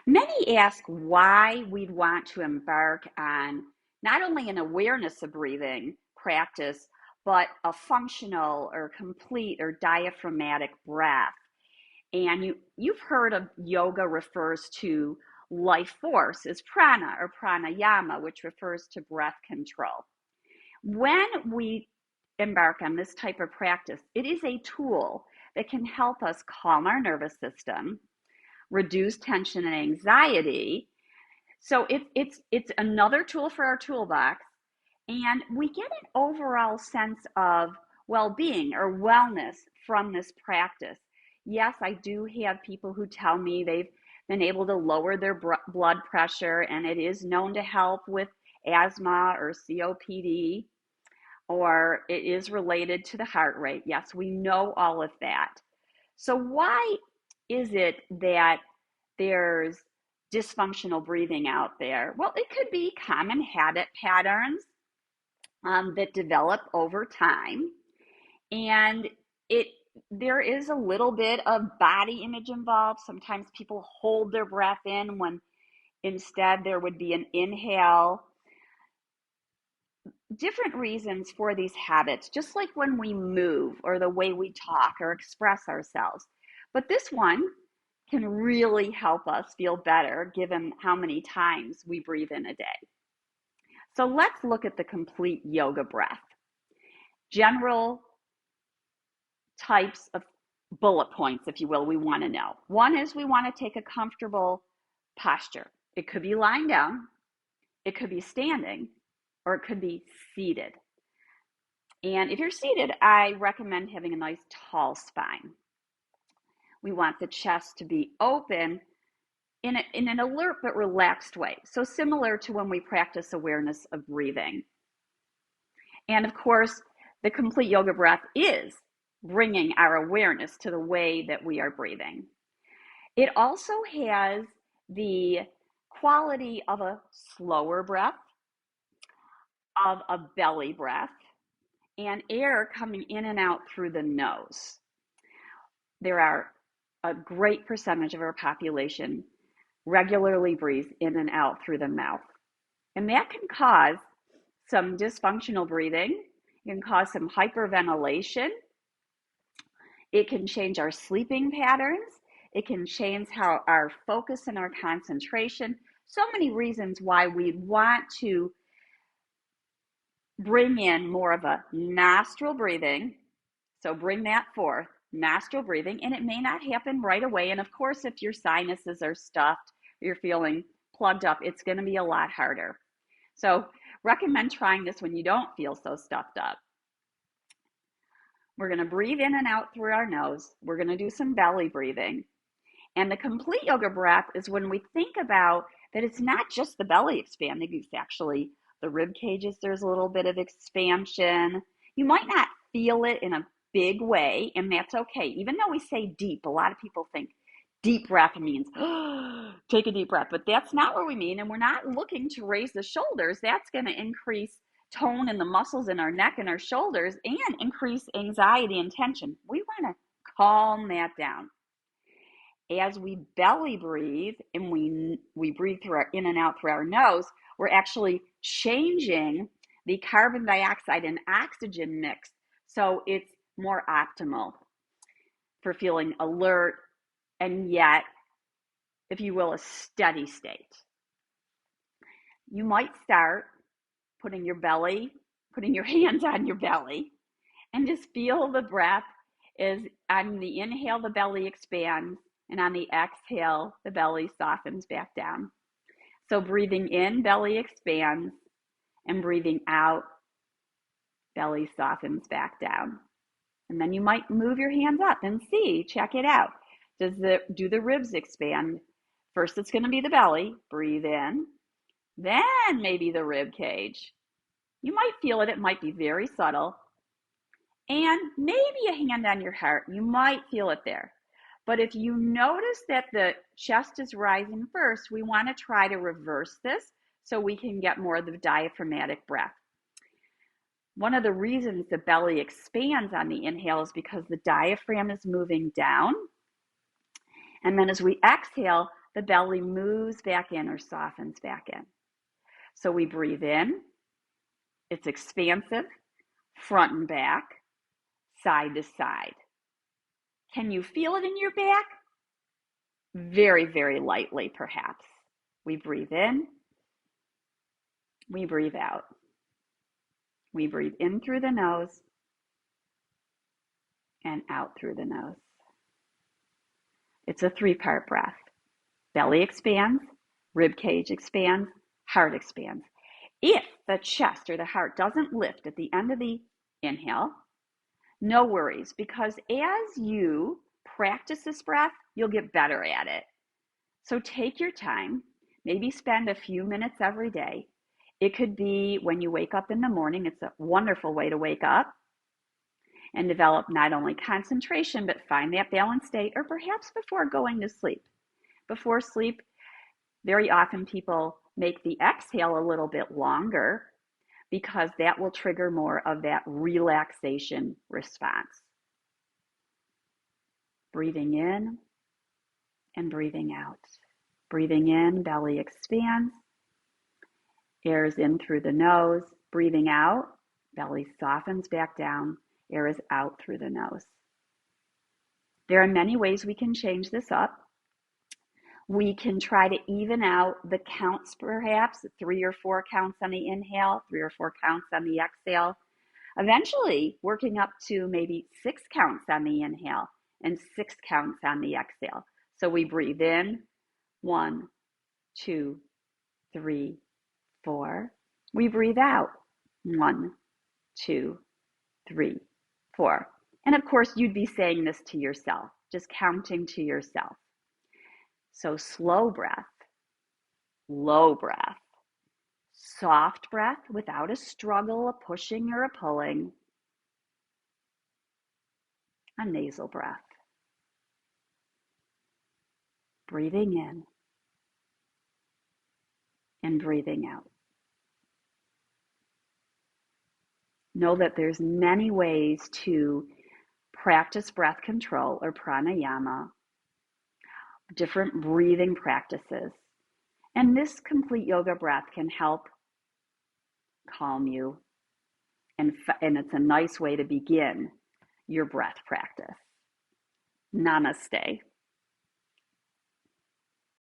Many ask why we'd want to embark on not only an awareness of breathing practice, but a functional or complete or diaphragmatic breath. And you've heard of yoga refers to life force as prana or pranayama, which refers to breath control. When we embark on this type of practice, it is a tool that can help us calm our nervous system, reduce tension and anxiety. So it's another tool for our toolbox, and we get an overall sense of well-being or wellness from this practice. Yes, I do have people who tell me they've been able to lower their blood pressure, and it is known to help with asthma or COPD, or it is related to the heart rate. Yes, we know all of that. So why is it that there's dysfunctional breathing out there? Well, it could be common habit patterns that develop over time, and it there is a little bit of body image involved. Sometimes people hold their breath in when instead there would be an inhale. Different reasons for these habits, just like when we move or the way we talk or express ourselves. But this one can really help us feel better given how many times we breathe in a day. So let's look at the complete yoga breath. General types of bullet points, if you will, we want to know. One is we want to take a comfortable posture. It could be lying down, it could be standing, or it could be seated. And if you're seated, I recommend having a nice tall spine. We want the chest to be open in an alert but relaxed way. So similar to when we practice awareness of breathing. And of course, the complete yoga breath is bringing our awareness to the way that we are breathing. It also has the quality of a slower breath, of a belly breath, and air coming in and out through the nose. There are a great percentage of our population regularly breathes in and out through the mouth. And that can cause some dysfunctional breathing. It can cause some hyperventilation. It can change our sleeping patterns. It can change how our focus and our concentration. So many reasons why we'd want to bring in more of a nostril breathing. So bring that forth, nostril breathing, and it may not happen right away. And of course, if your sinuses are stuffed, you're feeling plugged up, it's going to be a lot harder. So recommend trying this when you don't feel so stuffed up. We're going to breathe in and out through our nose. We're going to do some belly breathing. And the complete yoga breath is when we think about that it's not just the belly expanding, it's actually the rib cages, there's a little bit of expansion. You might not feel it in a big way, and that's okay. Even though we say deep, a lot of people think deep breath means take a deep breath, but that's not what we mean. And we're not looking to raise the shoulders. That's going to increase tone in the muscles in our neck and our shoulders and increase anxiety and tension. We want to calm that down. As we belly breathe and we breathe through in and out through our nose, we're actually changing the carbon dioxide and oxygen mix so it's more optimal for feeling alert and yet, if you will, a steady state. You might start putting your hands on your belly and just feel the breath is on the inhale, the belly expands, and on the exhale, the belly softens back down. So breathing in, belly expands, and breathing out, belly softens back down. And then you might move your hands up and check it out. Do the ribs expand? First, it's going to be the belly. Breathe in, then maybe the rib cage. You might feel it. It might be very subtle. And maybe a hand on your heart. You might feel it there. But if you notice that the chest is rising first, we want to try to reverse this so we can get more of the diaphragmatic breath. One of the reasons the belly expands on the inhale is because the diaphragm is moving down. And then as we exhale, the belly moves back in or softens back in. So we breathe in, it's expansive, front and back, side to side. Can you feel it in your back? Very, very lightly, perhaps. We breathe in, we breathe out. We breathe in through the nose and out through the nose. It's a 3-part breath. Belly expands, rib cage expands, heart expands. If the chest or the heart doesn't lift at the end of the inhale, no worries, because as you practice this breath, you'll get better at it. So take your time, maybe spend a few minutes every day. It could be when you wake up in the morning. It's a wonderful way to wake up and develop not only concentration, but find that balanced state, or perhaps before going to sleep. Before sleep, very often people make the exhale a little bit longer because that will trigger more of that relaxation response. Breathing in and breathing out. Breathing in, belly expands. Air is in through the nose. Breathing out, belly softens back down. Air is out through the nose. There are many ways we can change this up. We can try to even out the counts, perhaps 3 or 4 counts on the inhale, 3 or 4 counts on the exhale. Eventually, working up to maybe 6 counts on the inhale and 6 counts on the exhale. So we breathe in, 1, 2, 3, 4. We breathe out, 1, 2, 3, 4. And of course, you'd be saying this to yourself, just counting to yourself. So slow breath, low breath, soft breath without a struggle, a pushing or a pulling, a nasal breath. Breathing in and breathing out. Know that there's many ways to practice breath control or pranayama, different breathing practices. And this complete yoga breath can help calm you. And it's a nice way to begin your breath practice. Namaste.